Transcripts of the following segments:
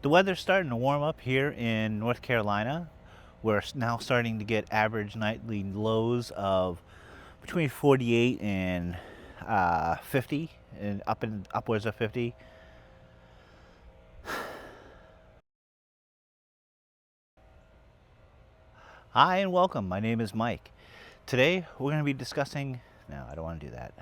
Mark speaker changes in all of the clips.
Speaker 1: The weather's starting to warm up here in North Carolina. We're now starting to get average nightly lows of between 48 and 50, and upwards of 50. Hi and welcome. My name is Mike. Today we're going to be discussing. No, I don't want to do that.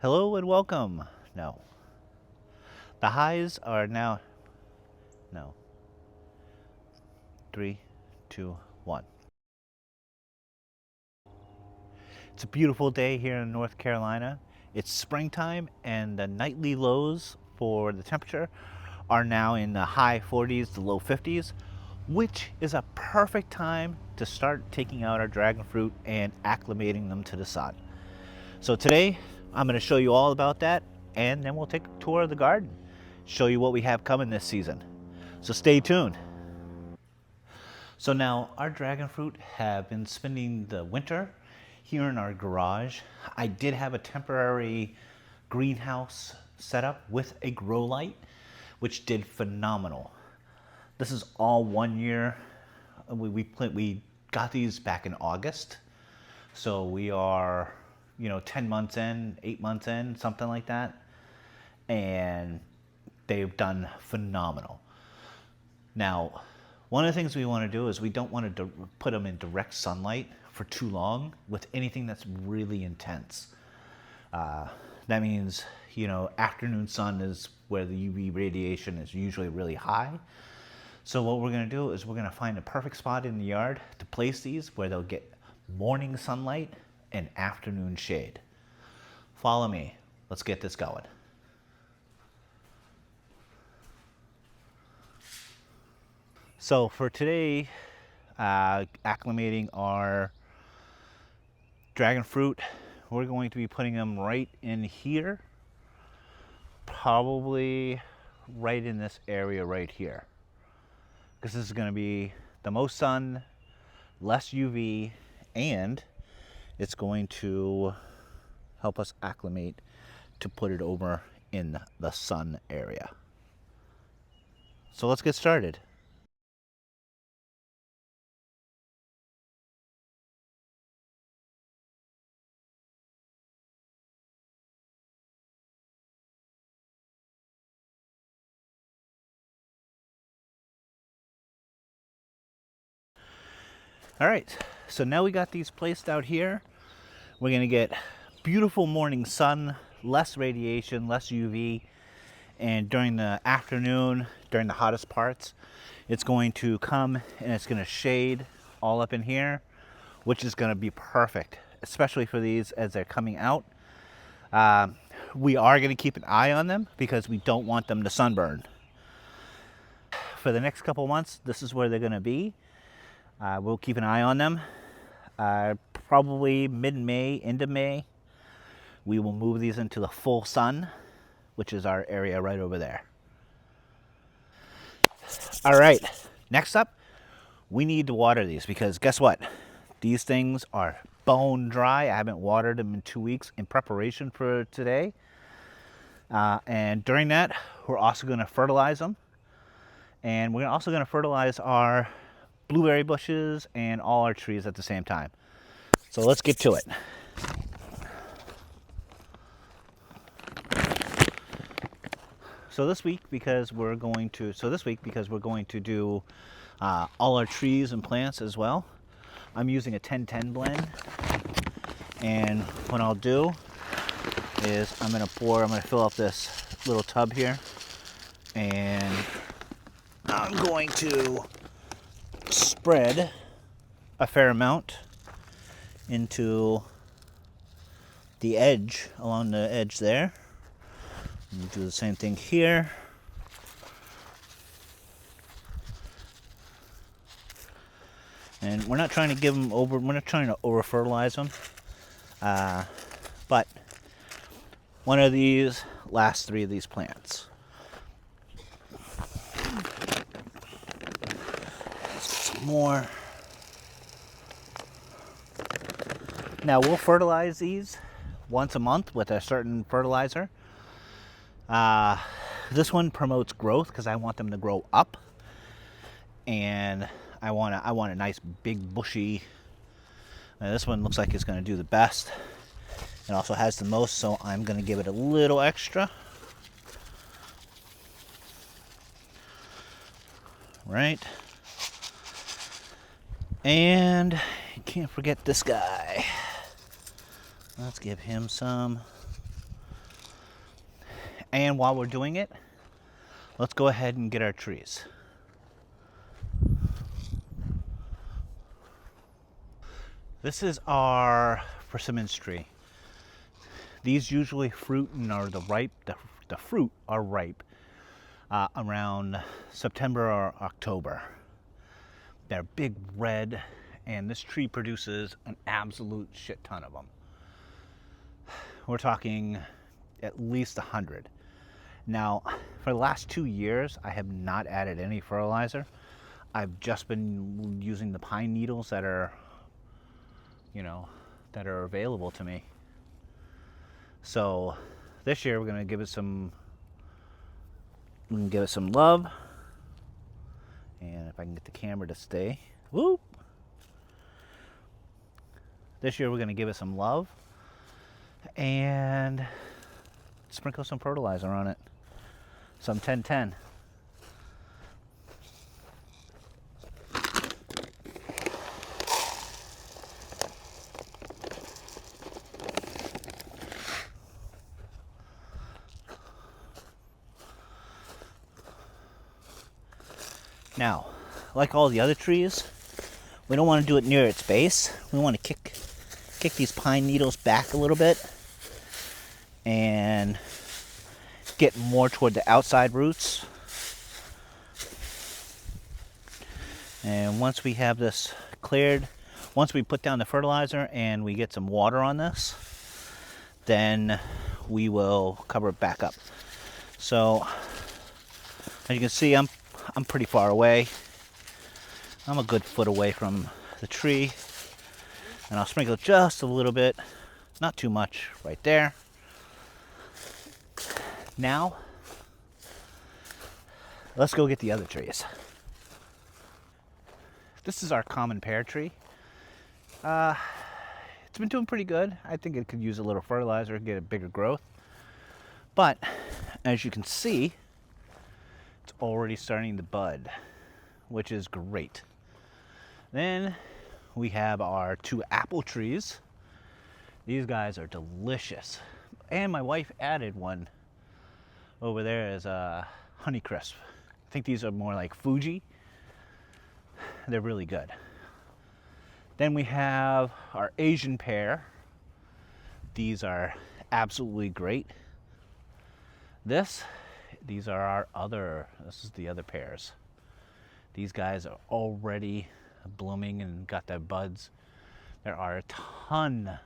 Speaker 1: Hello and welcome. No. The highs are now. No. 3, 2, 1. It's a beautiful day here in North Carolina. It's springtime, and the nightly lows for the temperature are now in the high 40s to low 50s, which is a perfect time to start taking out our dragon fruit and acclimating them to the sun. So today I'm going to show you all about that, and then we'll take a tour of the garden, show you what we have coming this season. So stay tuned. So now our dragon fruit have been spending the winter here in our garage. I did have a temporary greenhouse set up with a grow light, which did phenomenal. This is all 1 year. We got these back in August, so we are 10 months in, 8 months in, something like that, and they've done phenomenal. Now, one of the things we want to do is we don't want to put them in direct sunlight for too long with anything that's really intense. That means, afternoon sun is where the UV radiation is usually really high. So what we're going to do is we're going to find a perfect spot in the yard to place these where they'll get morning sunlight and afternoon shade. Follow me. Let's get this going. So for today, acclimating our dragon fruit, we're going to be putting them right in here, probably right in this area right here, because this is going to be the most sun, less UV, and it's going to help us acclimate to put it over in the sun area. So let's get started. All right, so now we got these placed out here. We're gonna get beautiful morning sun, less radiation, less UV, and during the afternoon, during the hottest parts, it's going to come and it's gonna shade all up in here, which is gonna be perfect, especially for these as they're coming out. We are gonna keep an eye on them because we don't want them to sunburn. For the next couple months, this is where they're gonna be. We'll keep an eye on them. Probably mid-May, end of May, we will move these into the full sun, which is our area right over there. All right, next up, we need to water these because guess what? These things are bone dry. I haven't watered them in 2 weeks in preparation for today. And during that, we're also going to fertilize them. And we're also going to fertilize our blueberry bushes and all our trees at the same time. So let's get to it. So this week, because we're going to do all our trees and plants as well, I'm using a 10-10 blend. And what I'll do is I'm going to fill up this little tub here, and I'm going to spread a fair amount into the edge, along the edge there. We'll do the same thing here. And we're not trying to over fertilize them, but one of these lasts 3 of these plants. Some more. Now we'll fertilize these once a month with a certain fertilizer. This one promotes growth because I want them to grow up, and I want a nice big bushy. Now this one looks like it's going to do the best. It also has the most, so I'm going to give it a little extra. Right. And you can't forget this guy. Let's give him some. And while we're doing it, let's go ahead and get our trees. This is our persimmons tree. These usually fruit and are the fruit are ripe around September or October. They're big red, and this tree produces an absolute shit ton of them. We're talking at least 100. Now, for the last 2 years, I have not added any fertilizer. I've just been using the pine needles that are, that are available to me. So this year we're gonna give it some love. And if I can get the camera to stay. Whoop. This year we're gonna give it some love and sprinkle some fertilizer on it. Some 10-10. Now, like all the other trees, we don't want to do it near its base. We want to kick these pine needles back a little bit and get more toward the outside roots. And once we have this cleared, once we put down the fertilizer and we get some water on this, then we will cover it back up. So as you can see, I'm pretty far away. I'm a good foot away from the tree, and I'll sprinkle just a little bit, not too much, right there. Now let's go get the other trees. This is our common pear tree. It's been doing pretty good. I think it could use a little fertilizer and get a bigger growth. But as you can see, it's already starting to bud, which is great. Then we have our 2 apple trees. These guys are delicious. And my wife added one over there as a Honeycrisp. I think these are more like Fuji. They're really good. Then we have our Asian pear. These are absolutely great. This is the other pears. These guys are already blooming and got their buds. There are a ton.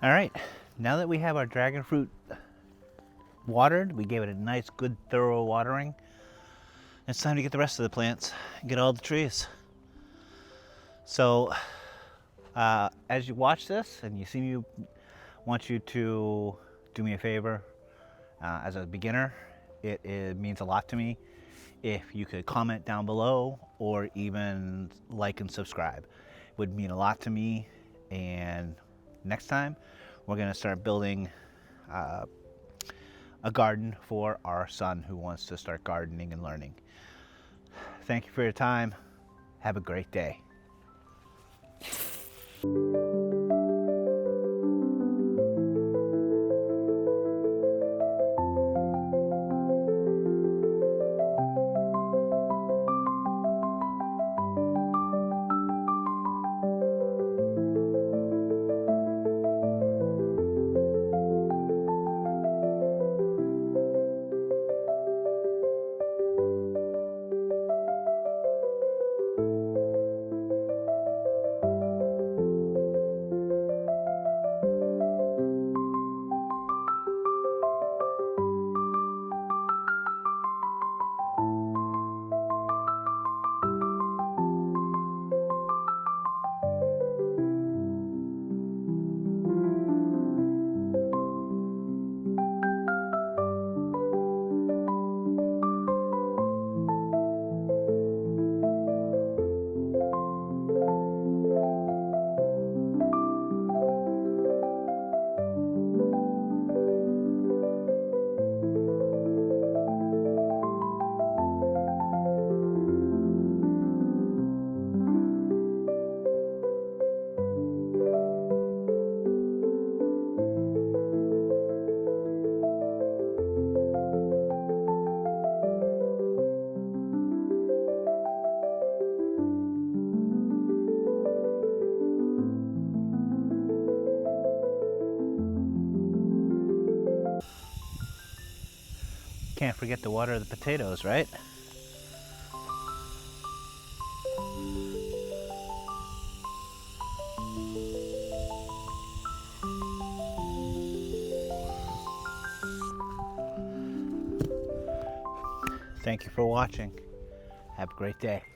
Speaker 1: All right, now that we have our dragon fruit watered, we gave it a nice, good, thorough watering. It's time to get the rest of the plants and get all the trees. So, as you watch this and you see me, want you to do me a favor. As a beginner, it means a lot to me if you could comment down below or even like and subscribe. It would mean a lot to me. And next time, we're going to start building a garden for our son who wants to start gardening and learning. Thank you for your time. Have a great day. Can't forget to water the potatoes, right? Thank you for watching. Have a great day.